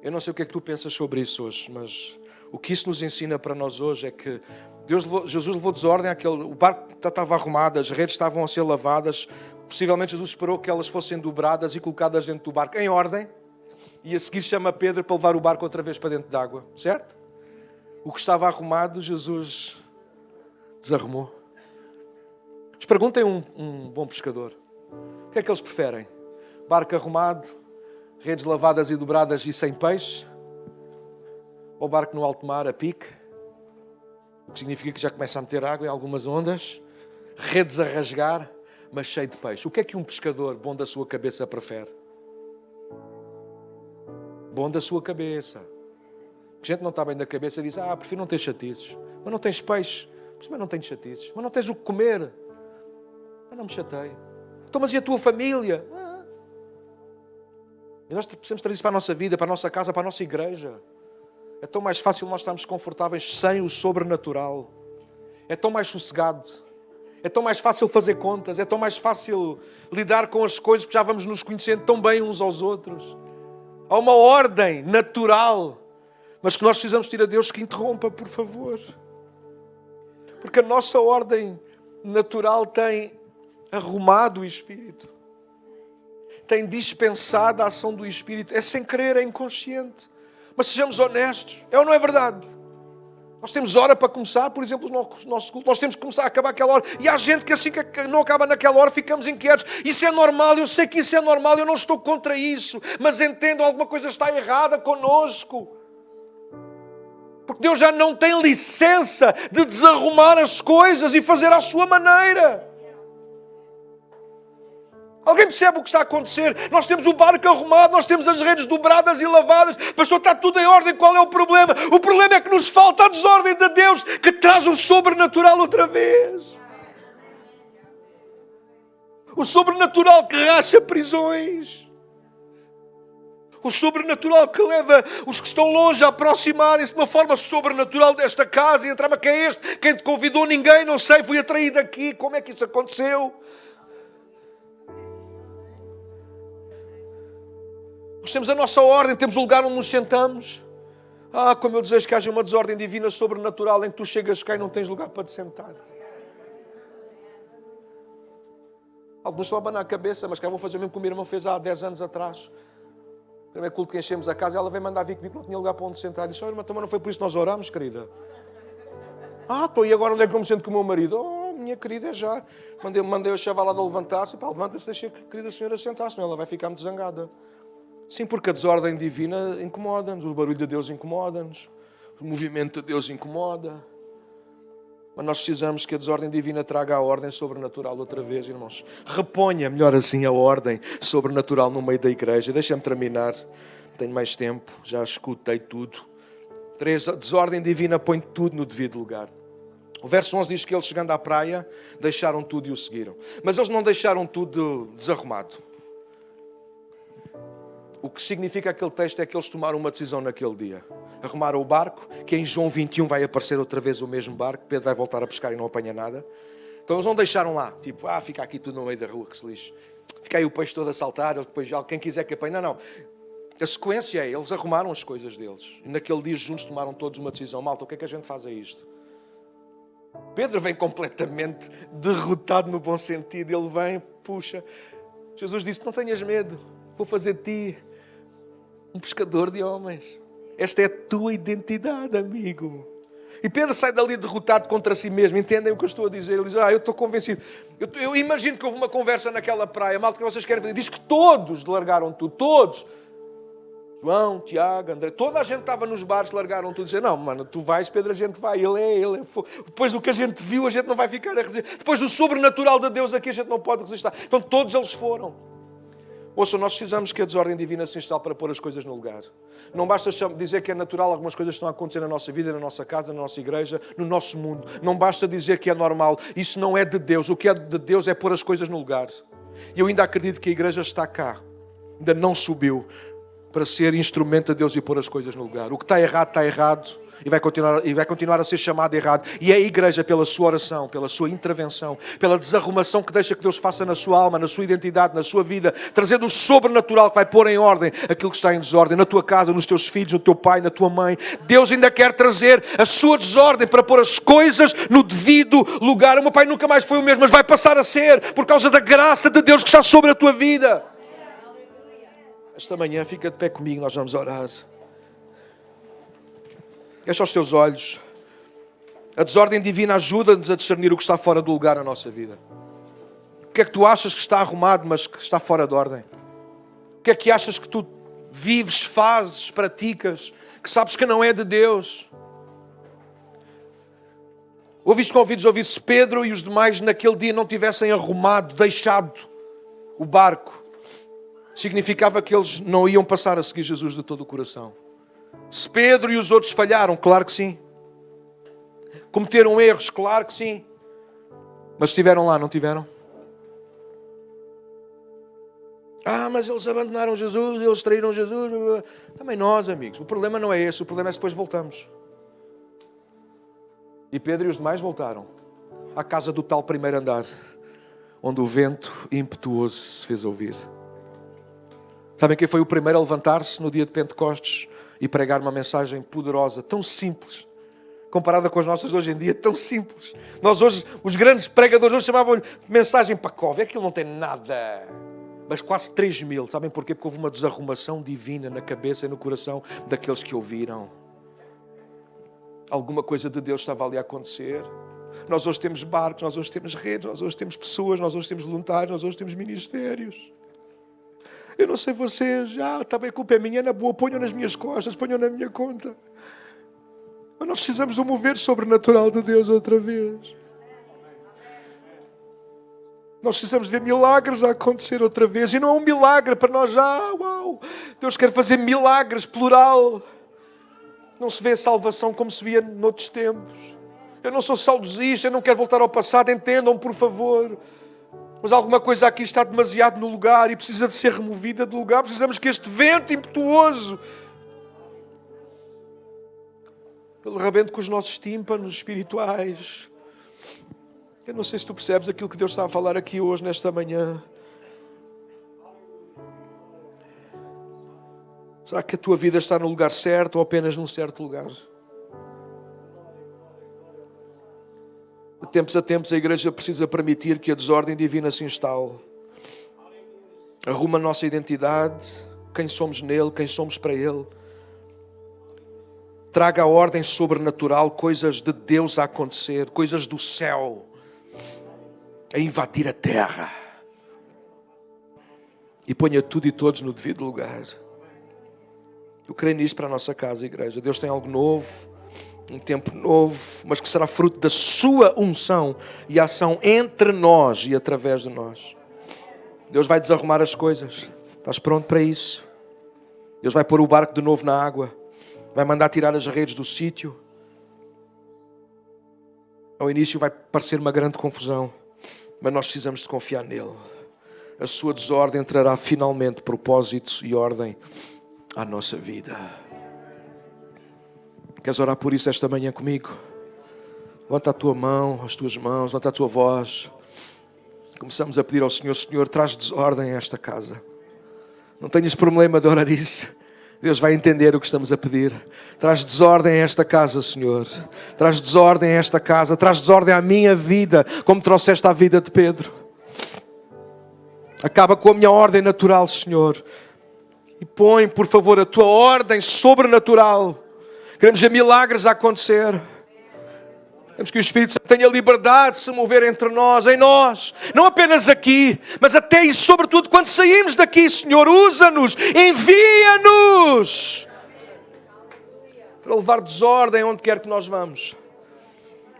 A: Eu não sei o que é que tu pensas sobre isso hoje, mas o que isso nos ensina para nós hoje é que Jesus levou desordem àquele... O barco estava arrumado, as redes estavam a ser lavadas. Possivelmente Jesus esperou que elas fossem dobradas e colocadas dentro do barco, em ordem. E a seguir chama Pedro para levar o barco outra vez para dentro de água, certo? O que estava arrumado, Jesus desarrumou. Mas perguntem um bom pescador. O que é que eles preferem? Barco arrumado, redes lavadas e dobradas e sem peixe? Ou barco no alto mar, a pique? O que significa que já começa a meter água em algumas ondas. Redes a rasgar, mas cheio de peixe. O que é que um pescador bom da sua cabeça prefere? Bom da sua cabeça. A gente não está bem da cabeça e diz, prefiro não ter chatices. Mas não tens peixe. Mas não tens chatices. Mas não tens o que comer. Mas não me chatei. Então, mas e a tua família? E nós precisamos trazer isso para a nossa vida, para a nossa casa, para a nossa igreja. É tão mais fácil nós estarmos confortáveis sem o sobrenatural. É tão mais sossegado. É tão mais fácil fazer contas. É tão mais fácil lidar com as coisas, porque já vamos nos conhecendo tão bem uns aos outros. Há uma ordem natural. Mas que nós precisamos ter a Deus que interrompa, por favor. Porque a nossa ordem natural tem arrumado o Espírito. Tem dispensado a ação do Espírito. É sem querer, é inconsciente. Mas sejamos honestos. É ou não é verdade? Nós temos hora para começar, por exemplo, o nosso culto. Nós temos que começar a acabar aquela hora. E há gente que assim que não acaba naquela hora, ficamos inquietos. Isso é normal, eu sei que isso é normal, eu não estou contra isso. Mas entendam, alguma coisa está errada connosco. Porque Deus já não tem licença de desarrumar as coisas e fazer à sua maneira. Alguém percebe o que está a acontecer? Nós temos o barco arrumado, nós temos as redes dobradas e lavadas. Pastor, está tudo em ordem, qual é o problema? O problema é que nos falta a desordem de Deus, que traz o sobrenatural outra vez. O sobrenatural que racha prisões. O sobrenatural que leva os que estão longe a aproximarem-se de uma forma sobrenatural desta casa e entrar, mas quem é este? Quem te convidou? Ninguém, não sei, fui atraído aqui. Como é que isso aconteceu? Nós temos a nossa ordem, temos o lugar onde nos sentamos. Como eu desejo que haja uma desordem divina sobrenatural em que tu chegas cá e não tens lugar para te sentar. Alguns estão a abanar a cabeça, mas cá vão fazer o mesmo que a minha irmã fez há 10 anos atrás. No primeiro culto que enchemos a casa, ela veio mandar vir comigo, não tinha lugar para onde sentar. E disse, irmã, também não foi por isso que nós orámos, querida? E agora onde é que eu me sento com o meu marido? Minha querida, é já. Mandei a chavalada a levantar-se. Levanta-se, deixa a querida senhora sentar-se, senão ela vai ficar muito zangada. Sim, porque a desordem divina incomoda-nos, o barulho de Deus incomoda-nos, o movimento de Deus incomoda. Mas nós precisamos que a desordem divina traga a ordem sobrenatural outra vez, irmãos. Reponha, melhor assim, a ordem sobrenatural no meio da igreja. Deixa-me terminar, não tenho mais tempo, já escutei tudo. 3, a desordem divina põe tudo no devido lugar. O verso 11 diz que eles, chegando à praia, deixaram tudo e o seguiram. Mas eles não deixaram tudo desarrumado. O que significa aquele texto é que eles tomaram uma decisão naquele dia. Arrumaram o barco, que em João 21 vai aparecer outra vez o mesmo barco. Pedro vai voltar a pescar e não apanha nada. Então eles não deixaram lá, tipo, fica aqui tudo no meio da rua, que se lixe. Fica aí o peixe todo a saltar, depois quem quiser que apanhe. Não. A sequência é, eles arrumaram as coisas deles. E naquele dia juntos tomaram todos uma decisão. Malta, o que é que a gente faz a isto? Pedro vem completamente derrotado no bom sentido. Ele vem, puxa. Jesus disse, não tenhas medo, vou fazer de ti um pescador de homens. Esta é a tua identidade, amigo. E Pedro sai dali derrotado contra si mesmo. Entendem o que eu estou a dizer? Ele diz, eu estou convencido. Eu imagino que houve uma conversa naquela praia. Malta, o que vocês querem fazer? Diz que todos largaram tudo. Todos. João, Tiago, André. Toda a gente estava nos bares, largaram tudo. Dizer, não, mano, tu vais, Pedro, a gente vai. Ele é. Depois do que a gente viu, a gente não vai ficar a resistir. Depois do sobrenatural de Deus aqui, a gente não pode resistir. Então todos eles foram. Ouçam, nós precisamos que a desordem divina se instale para pôr as coisas no lugar. Não basta dizer que é natural, algumas coisas estão a acontecer na nossa vida, na nossa casa, na nossa igreja, no nosso mundo. Não basta dizer que é normal. Isso não é de Deus. O que é de Deus é pôr as coisas no lugar. E eu ainda acredito que a igreja está cá. Ainda não subiu para ser instrumento de Deus e pôr as coisas no lugar. O que está errado, está errado. E vai continuar a ser chamado errado. E é a igreja, pela sua oração, pela sua intervenção, pela desarrumação que deixa que Deus faça na sua alma, na sua identidade, na sua vida, trazendo o sobrenatural que vai pôr em ordem aquilo que está em desordem, na tua casa, nos teus filhos, no teu pai, na tua mãe. Deus ainda quer trazer a sua desordem para pôr as coisas no devido lugar. O meu pai nunca mais foi o mesmo, mas vai passar a ser, por causa da graça de Deus que está sobre a tua vida. Esta manhã, fica de pé comigo, nós vamos orar. Fecha os teus olhos. A desordem divina ajuda-nos a discernir o que está fora do lugar na nossa vida. O que é que tu achas que está arrumado, mas que está fora de ordem? O que é que achas que tu vives, fazes, praticas, que sabes que não é de Deus? Ouviste convidos, ouviste Pedro e os demais naquele dia não tivessem arrumado, deixado o barco. Significava que eles não iam passar a seguir Jesus de todo o coração. Se Pedro e os outros falharam, claro que sim. Cometeram erros, claro que sim. Mas estiveram lá, não tiveram? Mas eles abandonaram Jesus, eles traíram Jesus. Também nós, amigos. O problema não é esse, o problema é se depois voltamos. E Pedro e os demais voltaram à casa do tal primeiro andar, onde o vento impetuoso se fez ouvir. Sabem quem foi o primeiro a levantar-se no dia de Pentecostes e pregar uma mensagem poderosa, tão simples, comparada com as nossas hoje em dia, tão simples. Nós hoje, os grandes pregadores hoje chamavam-lhe mensagem pacóvia. Aquilo não tem nada. Mas quase 3.000. Sabem porquê? Porque houve uma desarrumação divina na cabeça e no coração daqueles que ouviram. Alguma coisa de Deus estava ali a acontecer. Nós hoje temos barcos, nós hoje temos redes, nós hoje temos pessoas, nós hoje temos voluntários, nós hoje temos ministérios. Eu não sei vocês, também a culpa é minha, na boa, ponham nas minhas costas, ponham na minha conta. Mas nós precisamos do mover sobrenatural de Deus outra vez. Nós precisamos ver milagres a acontecer outra vez. E não é um milagre para nós já. Uau! Deus quer fazer milagres, plural. Não se vê a salvação como se via noutros tempos. Eu não sou saudosista, eu não quero voltar ao passado. Entendam, por favor. Mas alguma coisa aqui está demasiado no lugar e precisa de ser removida do lugar. Precisamos que este vento impetuoso ele rebente com os nossos tímpanos espirituais. Eu não sei se tu percebes aquilo que Deus está a falar aqui hoje, nesta manhã. Será que a tua vida está no lugar certo ou apenas num certo lugar? De tempos a tempos a igreja precisa permitir que a desordem divina se instale. Arruma a nossa identidade, quem somos nele, quem somos para ele. Traga a ordem sobrenatural, coisas de Deus a acontecer, coisas do céu a invadir a terra. E ponha tudo e todos no devido lugar. Eu creio nisto para a nossa casa, igreja. Deus tem algo novo, um tempo novo, mas que será fruto da sua unção e ação entre nós e através de nós. Deus vai desarrumar as coisas. Estás pronto para isso? Deus vai pôr o barco de novo na água. Vai mandar tirar as redes do sítio. Ao início vai parecer uma grande confusão, mas nós precisamos de confiar nele. A sua desordem trará finalmente propósito e ordem à nossa vida. Queres orar por isso esta manhã comigo? Levanta a tua mão, as tuas mãos, levanta a tua voz. Começamos a pedir ao Senhor: Senhor, traz desordem a esta casa. Não tenhas problema de orar isso. Deus vai entender o que estamos a pedir. Traz desordem a esta casa, Senhor. Traz desordem a esta casa. Traz desordem à minha vida, como trouxeste à vida de Pedro. Acaba com a minha ordem natural, Senhor. E põe, por favor, a tua ordem sobrenatural. Queremos ver milagres a acontecer. Queremos que o Espírito Santo tenha liberdade de se mover entre nós, em nós. Não apenas aqui, mas até e sobretudo quando saímos daqui, Senhor. Usa-nos, envia-nos para levar desordem onde quer que nós vamos.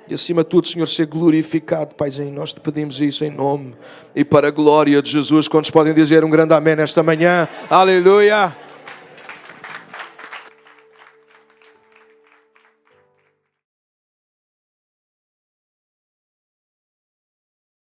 A: E acima de tudo, Senhor, ser glorificado, Paizinho. Nós te pedimos isso em nome e para a glória de Jesus. Quantos podem dizer um grande amém nesta manhã? Aleluia!